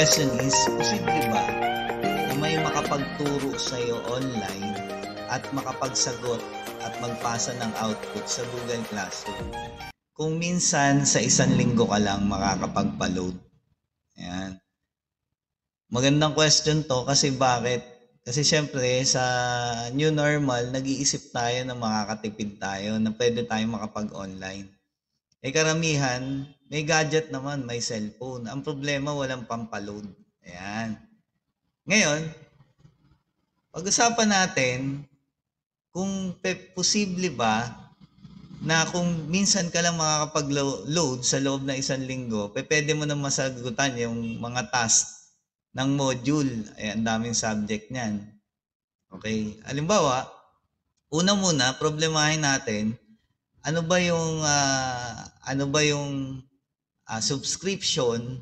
question is, posible ba na may makapagturo sa iyo online at makapagsagot at magpasa ng output sa Google Classroom kung minsan sa isang linggo ka lang makakapagpa-load? Ayan. Magandang question to kasi bakit? Kasi syempre sa new normal, nag-iisip tayo na makakatipid tayo na pwede tayong makapag-online. Karamihan, may gadget naman, may cellphone. Ang problema, walang pampaload. Ayan. Ngayon, pag-usapan natin kung posible ba na kung minsan ka lang makakapag-load sa loob ng isang linggo, pwede mo na masagutan yung mga task ng module. Ayan, daming subject niyan. Okay. Halimbawa, una muna, problemahin natin, ano ba yung subscription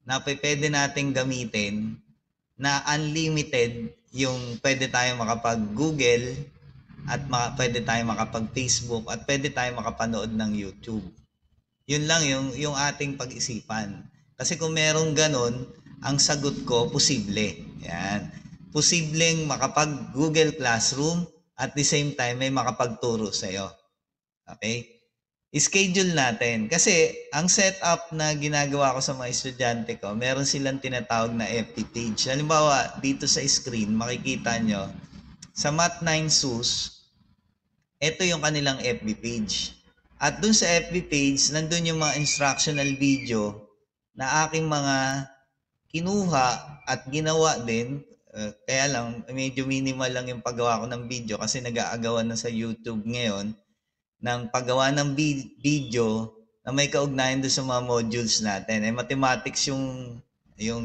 na pwede nating gamitin na unlimited yung pwede tayo makapag-Google at pwede tayo makapag-Facebook at pwede tayo makapanood ng YouTube. Yun lang yung ating pag-isipan. Kasi kung merong ganon, ang sagot ko, posible. Yan. Posibleng makapag-Google Classroom at the same time may makapagturo sa'yo. Okay? I-schedule natin. Kasi ang setup na ginagawa ko sa mga estudyante ko, meron silang tinatawag na FB page. Halimbawa, dito sa screen, makikita nyo, sa Math9 SUS, ito yung kanilang FB page. At dun sa FB page, nandun yung mga instructional video na aking mga kinuha at ginawa din. Kaya lang, medyo minimal lang yung paggawa ko ng video kasi nag-aagawan na sa YouTube ngayon ng paggawa ng video na may kaugnayan doon sa mga modules natin. Mathematics yung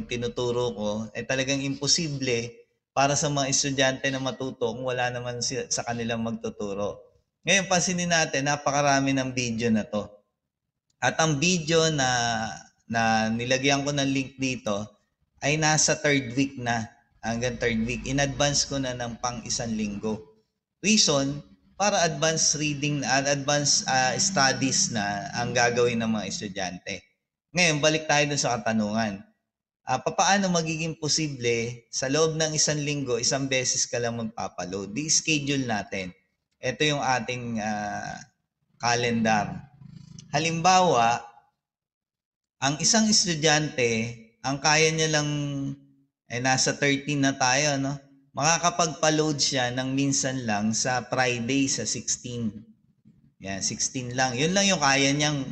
tinuturo ko, talagang imposible para sa mga estudyante na matuto kung wala naman sa kanilang magtuturo. Ngayon, pansinin natin, napakarami ng video na to. At ang video na nilagyan ko ng link dito ay nasa third week na, hanggang third week. In advance ko na ng pang isang linggo. Reason, para advanced reading at advanced studies na ang gagawin ng mga estudyante. Ngayon, balik tayo dun sa katanungan. Paano magiging posible sa loob ng isang linggo, isang beses ka lang magpapaload? Di-schedule natin. Ito yung ating calendar. Halimbawa, ang isang estudyante, ang kaya niya lang, nasa 13 na tayo, no? Makakapagpa-load siya ng minsan lang sa Friday sa 16. Yan, 16 lang. Yun lang yung kaya niyang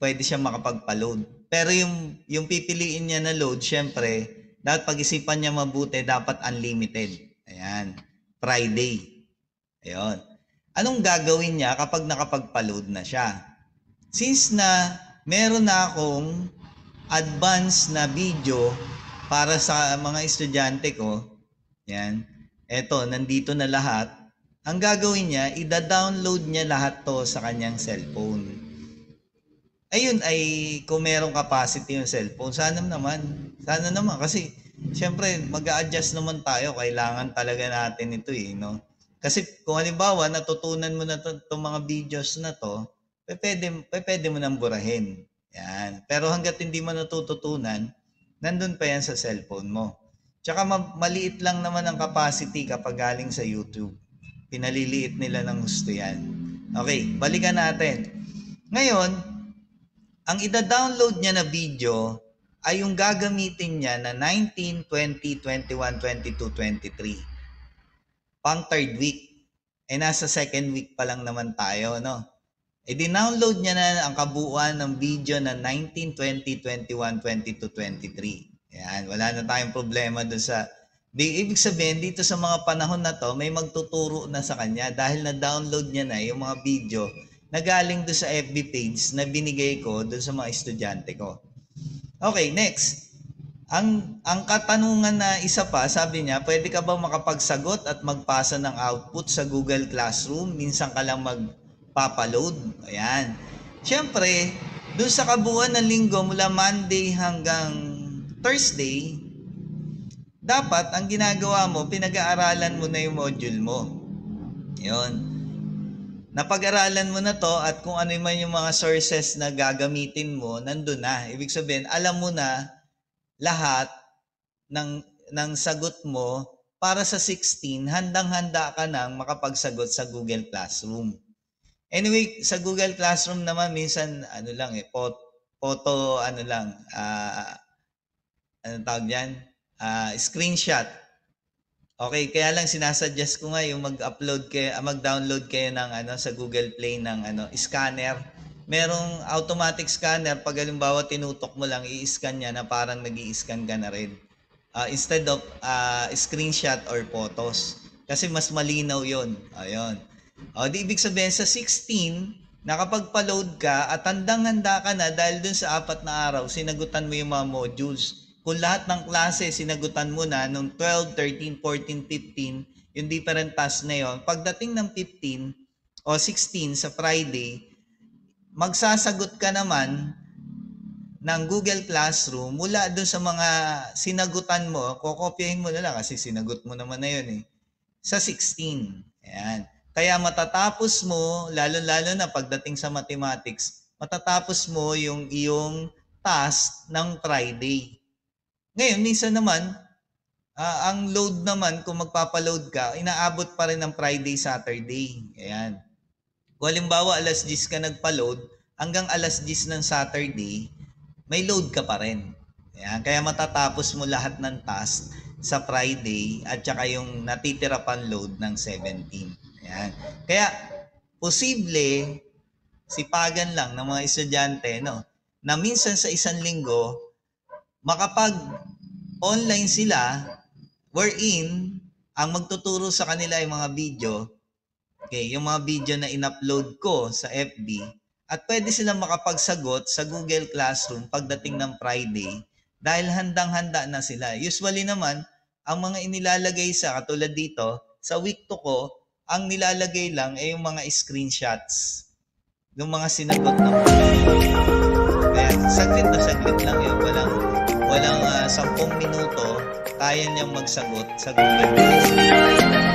pwede siya makapagpa-load. Pero yung pipiliin niya na load, syempre, dapat pag-isipan niya mabuti, dapat unlimited. Ayan, Friday. Ayun. Anong gagawin niya kapag nakapagpa-load na siya? Since na meron na akong advance na video para sa mga estudyante ko, yan, eto, nandito na lahat. Ang gagawin niya, ida-download niya lahat to sa kanyang cellphone. Ayun ay kung merong capacity yung cellphone, sana naman kasi syempre mag-a-adjust naman tayo, kailangan talaga natin ito no? Kasi kung halimbawa natutunan mo na itong mga videos na to, pwede mo nang burahin. Yan. Pero hanggat hindi mo natututunan, nandun pa yan sa cellphone mo. Tsaka maliit lang naman ang capacity kapag galing sa YouTube. Pinaliliit nila ng gusto yan. Okay, balikan natin. Ngayon, ang ida-download niya na video ay yung gagamitin niya na 19, 20, 21, 22, 23. Pang third week. Nasa second week pa lang naman tayo, no? Di-download niya na ang kabuuan ng video na 19, 20, 21, 22, 23. Yan, wala na tayong problema doon sa... Ibig sabihin, dito sa mga panahon na to, may magtuturo na sa kanya dahil na-download niya na yung mga video na galing doon sa FB page na binigay ko doon sa mga estudyante ko. Okay, next. Ang katanungan na isa pa, sabi niya, pwede ka ba makapagsagot at magpasa ng output sa Google Classroom? Minsan ka lang magpapaload. Ayan. Siyempre, doon sa kabuuan ng linggo mula Monday hanggang Thursday, dapat ang ginagawa mo, pinag-aaralan mo na yung module mo. Yun. Napag-aralan mo na to at kung ano man yung mga sources na gagamitin mo, nandun na. Ibig sabihin, alam mo na lahat ng sagot mo para sa 16, handang-handa ka nang makapagsagot sa Google Classroom. Anyway, sa Google Classroom naman, minsan, photo, tawag dyan? Screenshot. Okay, kaya lang sinasuggest ko nga yung mag-download kayo ng sa Google Play ng scanner. Merong automatic scanner, pag halimbawa tinutok mo lang, i-scan niya na parang nag-i-scan ka na rin. Instead of screenshot or photos. Kasi mas malinaw yon. Ayun. Di ibig sabihin sa 16, nakapagpa-load ka at handang-handa ka na dahil dun sa 4 na araw, sinagutan mo yung mga modules. Kung lahat ng klase sinagutan mo na nung 12, 13, 14, 15, yung different tasks na yon, pagdating ng 15 o 16 sa Friday, magsasagot ka naman ng Google Classroom mula doon sa mga sinagutan mo, kokopyahin mo na lang kasi sinagot mo naman na yun sa 16. Ayan. Kaya matatapos mo, lalo-lalo na pagdating sa mathematics, matatapos mo yung iyong task ng Friday. Ngayon, minsan naman, ang load naman, kung magpapaload ka, inaabot pa rin ng Friday, Saturday. Ayan. Kung halimbawa, alas 10 ka nagpa-load, hanggang alas 10 ng Saturday, may load ka pa rin. Ayan. Kaya matatapos mo lahat ng task sa Friday at saka yung natitira pang load ng 17. Ayan. Kaya, posible, sipagan lang ng mga estudyante, na minsan sa isang linggo, makapag-online sila, wherein, ang magtuturo sa kanila ay mga video, yung mga video na in-upload ko sa FB, at pwede silang makapagsagot sa Google Classroom pagdating ng Friday dahil handang-handa na sila. Usually naman, ang mga inilalagay katulad dito, sa week 2 ko, ang nilalagay lang ay yung mga screenshots yung mga sinagot na mo. Kaya saglit lang yun. Walang 10 minuto, kaya niyang magsagot sa Google Classroom.